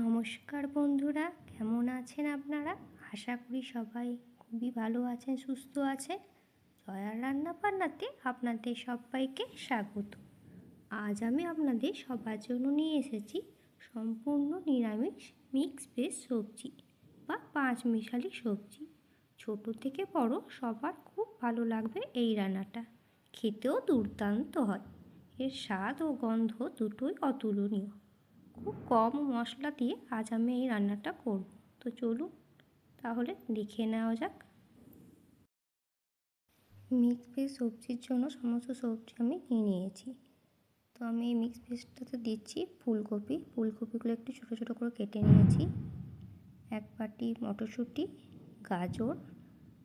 নমস্কার বন্ধুরা, কেমন আছেন আপনারা? আশা করি সবাই খুবই ভালো আছেন, সুস্থ আছেন। জয়ার রান্নাবান্নাতে আপনাদের সবাইকে স্বাগত। আজ আমি আপনাদের সবার জন্য নিয়ে এসেছি সম্পূর্ণ নিরামিষ মিক্স ভেজ সবজি বা পাঁচমিশালি সবজি। ছোট থেকে বড় সবার খুব ভালো লাগবে এই রান্নাটা। খেতেও দুর্দান্ত হয়। এর স্বাদ ও গন্ধ দুটোই অতুলনীয়। খুব কম মশলা দিয়ে আজ আমি এই রান্নাটা করব। তো চলুন তাহলে দেখে নেওয়া যাক। মিক্স ভেজ সবজির জন্য সমস্ত সবজি আমি নিয়ে নিয়েছি। তো আমি এই মিক্স ভেজটাতে দিচ্ছি ফুলকপিগুলো একটু ছোটো ছোটো করে কেটে নিয়েছি। এক বাটি মটরশুঁটি,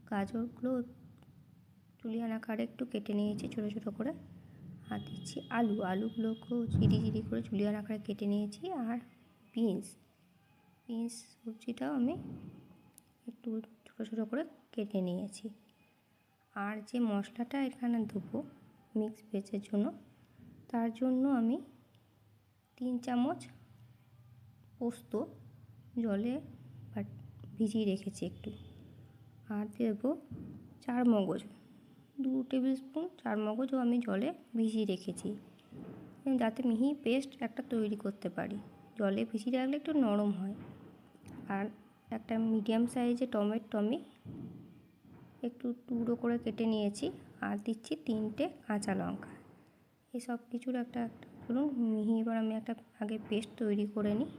গাজরগুলো জুলিয়ান আকারে একটু কেটে নিয়েছি ছোটো ছোটো করে। আর দিচ্ছি আলুগুলোকেও ঝিরি করে জুলিয়ান আকারে কেটে নিয়েছি। আর বিনস সবজিটাও আমি একটু ছোটো ছোটো করে কেটে নিয়েছি। আর যে মশলাটা এখানে দেবো মিক্স ভেজের জন্য, তার জন্য আমি 3 চামচ পোস্ত জলে ভিজিয়ে রেখেছি একটু। আর দেবো 4 মগজ, 2 টেবিল স্পুন 4 মগজও আমি জলে ভিজিয়ে রেখেছি, যাতে মিহি পেস্ট একটা তৈরি করতে পারি। জলে ভিজিয়ে রাখলে একটু নরম হয়। আর একটা মিডিয়াম সাইজের টমেটো একটু টুকরো করে কেটে নিয়েছি। আর দিচ্ছি 3টে কাঁচা লঙ্কা। এই সব কিছুর একটা ধরুন মিহি এবার আমি একটা আগে পেস্ট তৈরি করে নিই।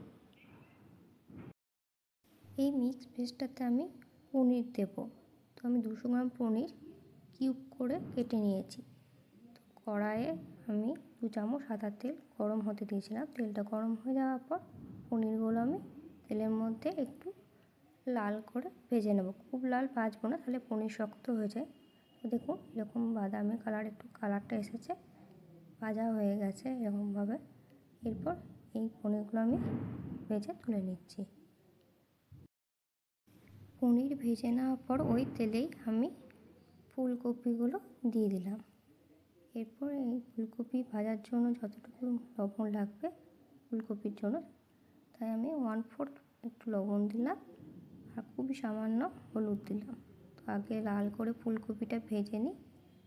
এই মিক্স পেস্টটাতে আমি পনির দেবো। তো আমি 200 গ্রাম পনির কিউব করে কেটে নিয়েছি। তো কড়াইয়ে আমি 2 চামচ সাদা তেল গরম হতে দিয়েছিলাম। তেলটা গরম হয়ে যাওয়ার পর পনিরগুলো আমি তেলের মধ্যে একটু লাল করে ভেজে নেব। খুব লাল ভাজবো না, তাহলে পনির শক্ত হয়ে যায়। তো দেখুন এরকম বাদামি কালারটা এসেছে, ভাজা হয়ে গেছে এরকমভাবে। এরপর এই পনিরগুলো আমি ভেজে তুলে নিচ্ছি। পনির ভেজে নেওয়ার পর ওই তেলেই আমি ফুলকপিগুলো দিয়ে দিলাম। এরপর এই ফুলকপি ভাজার জন্য যতটুকু লবণ লাগবে ফুলকপির জন্য, তাই আমি 1/4 একটু লবণ দিলাম আর খুবই সামান্য হলুদ দিলাম। তো আগে লাল করে ফুলকপিটা ভেজে নিই,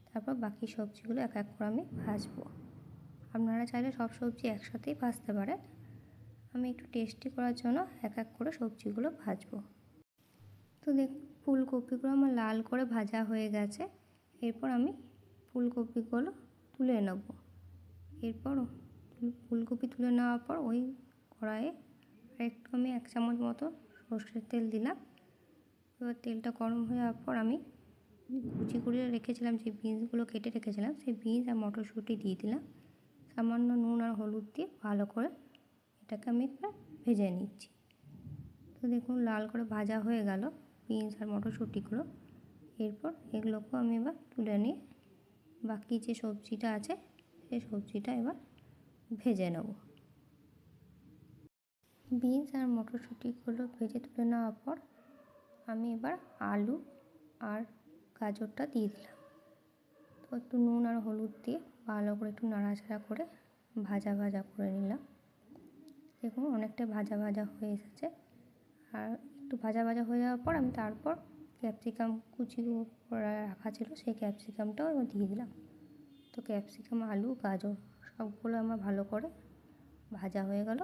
তারপর বাকি সবজিগুলো এক এক করে আমি ভাজবো। আপনারা চাইলে সব সবজি একসাথেই ভাজতে পারেন। আমি একটু টেস্টি করার জন্য এক এক করে সবজিগুলো ভাজবো। তো দেখুন ফুলকপিগুলো আমার লাল করে ভাজা হয়ে গেছে। এরপর আমি ফুলকপিগুলো তুলে নেব। এরপর ফুলকপি তুলে নেওয়ার পর ওই কড়াইয়ে একটু আমি 1 চামচ মতো সর্ষের তেল দিলাম। এবার তেলটা গরম হয়ে যাওয়ার পর আমি কুচি করে রেখেছিলাম যে বিনসগুলো কেটে রেখেছিলাম, সেই বিনস আর মটরশুঁটি দিয়ে দিলাম। সামান্য নুন আর হলুদ দিয়ে ভালো করে এটাকে আমি এবার ভেজে নিচ্ছি। তো দেখুন লাল করে ভাজা হয়ে গেল বিনস আর মটরশুঁটিগুলো। এরপর এগুলোকেও আমি এবার তুলে নিয়ে বাকি যে সবজিটা আছে সেই সবজিটা এবার ভেজে নেব। বিনস আর মটরশুঁটিগুলো ভেজে তুলে নেওয়ার পর আমি এবার আলু আর গাজরটা দিয়ে দিলাম। তো একটু নুন আর হলুদ দিয়ে ভালো করে একটু নাড়াচাড়া করে ভাজা করে নিলাম। দেখুন অনেকটা ভাজা হয়ে এসেছে। আর একটু ভাজা হয়ে যাওয়ার পর আমি তারপর ক্যাপসিকাম কুচি করে রাখা ছিল, সেই ক্যাপসিকামটাও এবার দিয়ে দিলাম। তো ক্যাপসিকাম, আলু, গাজর সবগুলো আমার ভালো করে ভাজা হয়ে গেল।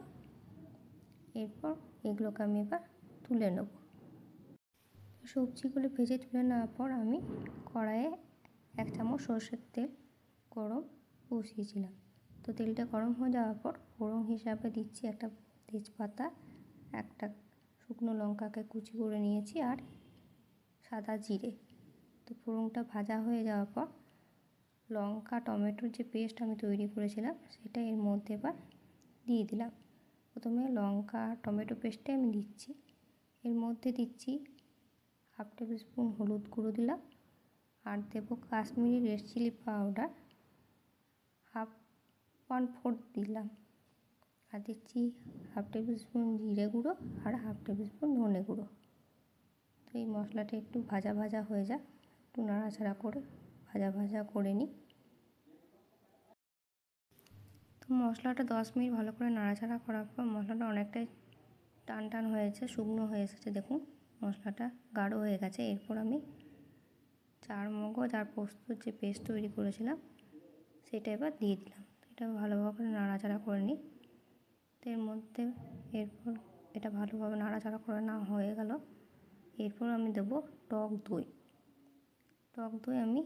এরপর এগুলোকে আমি এবার তুলে নেব। সবজিগুলো ভেজে তুলে নেওয়ার পর আমি কড়াইয়ে 1 চামচ সরষের তেল গরম বসিয়েছিলাম। তো তেলটা গরম হয়ে যাওয়ার পর ফোড়ন হিসাবে দিচ্ছি একটা তেজপাতা, একটা শুকনো লঙ্কাকে কুচি করে নিয়েছি আর সাদা জিরে। তো ফোড়নটা ভাজা হয়ে যাওয়ার পর লঙ্কা টমেটোর যে পেস্ট আমি তৈরি করেছিলাম সেটা এর মধ্যে এবার দিয়ে দিলাম। প্রথমে লঙ্কা টমেটো পেস্টটাই আমি দিচ্ছি। এর মধ্যে দিচ্ছি 1/2 টেবিল স্পুন হলুদ গুঁড়ো দিলাম। আর দেবো কাশ্মীরি রেড চিলি পাউডার 1/4 দিলাম। আর দিচ্ছি 1/2 টেবিল স্পুন জিরে গুঁড়ো আর 1/2 টেবিল স্পুন ধনে গুঁড়ো। তো এই মশলাটা একটু ভাজা হয়ে যাক, একটু নাড়াচাড়া করে ভাজা করে নিই। তো মশলাটা 10 মিনিট ভালো করে নাড়াচাড়া করার পর মশলাটা অনেকটাই টান টান হয়েছে, শুকনো হয়ে এসেছে। দেখুন মশলাটা গাঢ় হয়ে গেছে। এরপর আমি চারমগজ আর পোস্তর যে পেস্ট তৈরি করেছিলাম সেটা এবার দিয়ে দিলাম। এটা ভালোভাবে নাড়াচাড়া করে নিই। এর মধ্যে এরপর এটা ভালোভাবে নাড়াচাড়া করে না হয়ে গেল, এরপর আমি দেবো টক দই। টক দই আমি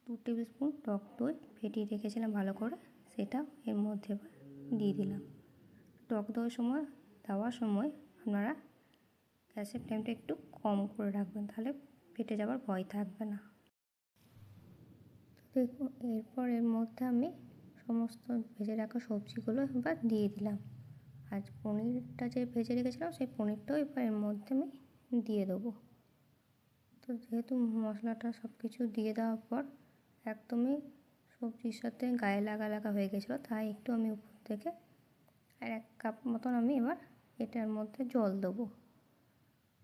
2 টেবিল স্পুন টক দই ফেটিয়ে রেখেছিলাম ভালো করে, সেটা এর মধ্যে এবার দিয়ে দিলাম। টক দই দেওয়ার সময় আপনারা গ্যাসের ফ্লেমটা একটু কম করে রাখবেন, তাহলে ফেটে যাওয়ার ভয় থাকবে না। দেখুন এরপর এর মধ্যে আমি সমস্ত ভেজে রাখা সবজিগুলো এবার দিয়ে দিলাম। আজ পনিরটা যে ভেজে রেখেছিলাম সেই পনিরটাও এবার এর মধ্যে আমি দিয়ে দেবো। তো যেহেতু মশলাটা সব কিছু দিয়ে দেওয়ার পর একদমই সবজির সাথে গায়ে লাগা হয়ে গেছিলো, তাই একটু আমি উপর থেকে আর 1 কাপ মতন আমি এবার এটার মধ্যে জল দেবো।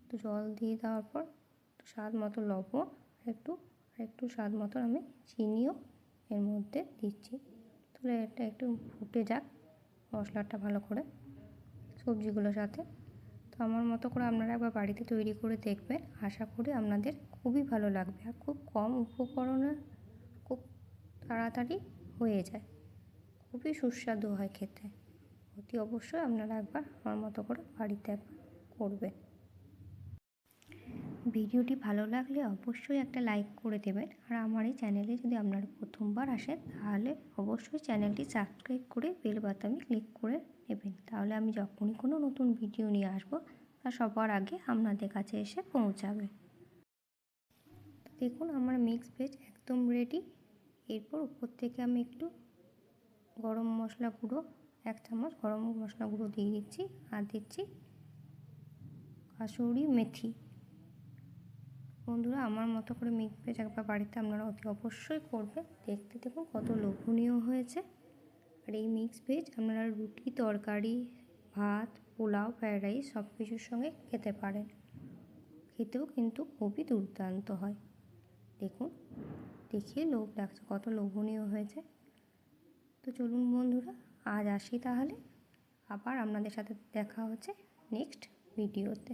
তো জল দিয়ে দেওয়ার পর স্বাদ মতো লবণ, একটু স্বাদ মতন আমি চিনিও এর মধ্যে দিচ্ছি। তাহলে এটা একটু ফুটে যাক মশলাটা ভালো করে সবজিগুলোর সাথে। তো আমার মতো করে আপনারা একবার বাড়িতে তৈরি করে দেখবেন, আশা করি আপনাদের খুবই ভালো লাগবে। আর খুব কম উপকরণে খুব তাড়াতাড়ি হয়ে যায়, খুবই সুস্বাদু হয় খেতে। অতি অবশ্যই আপনারা একবার আমার মতো করে বাড়িতে একবার করবেন। ভিডিওটি ভালো লাগলে অবশ্যই একটা লাইক করে দেবেন। আর আমার এই চ্যানেলে যদি আপনারা প্রথমবার আসেন তাহলে অবশ্যই চ্যানেলটি সাবস্ক্রাইব করে বেল বাটনে ক্লিক করে নেবেন, তাহলে আমি যখনই কোনো নতুন ভিডিও নিয়ে আসবো তা সবার আগে আপনাদের কাছে এসে পৌঁছাবে। দেখুন আমার মিক্স ভেজ একদম রেডি। এরপর উপর থেকে আমি একটু গরম মশলা গুঁড়ো 1 চামচ গরম মশলা গুঁড়ো দিয়ে দিচ্ছি, আর দিচ্ছি কাসুরি মেথি। বন্ধুরা আমার মতো করে মিক্স ভেজ একবার বাড়িতে আপনারা অতি অবশ্যই করবেন। দেখতে দেখুন কত লোভনীয় হয়েছে। আর এই মিক্স ভেজ আপনারা রুটি, তরকারি, ভাত, পোলাও, ফ্রায়েড রাইস সব কিছুর সঙ্গে খেতে পারেন। খেতেও কিন্তু খুবই দুর্দান্ত হয়। দেখুন দেখে লোভ লাগছে, কত লোভনীয় হয়েছে। তো চলুন বন্ধুরা আজ আসি তাহলে, আবার আপনাদের সাথে দেখা হচ্ছে নেক্সট ভিডিওতে।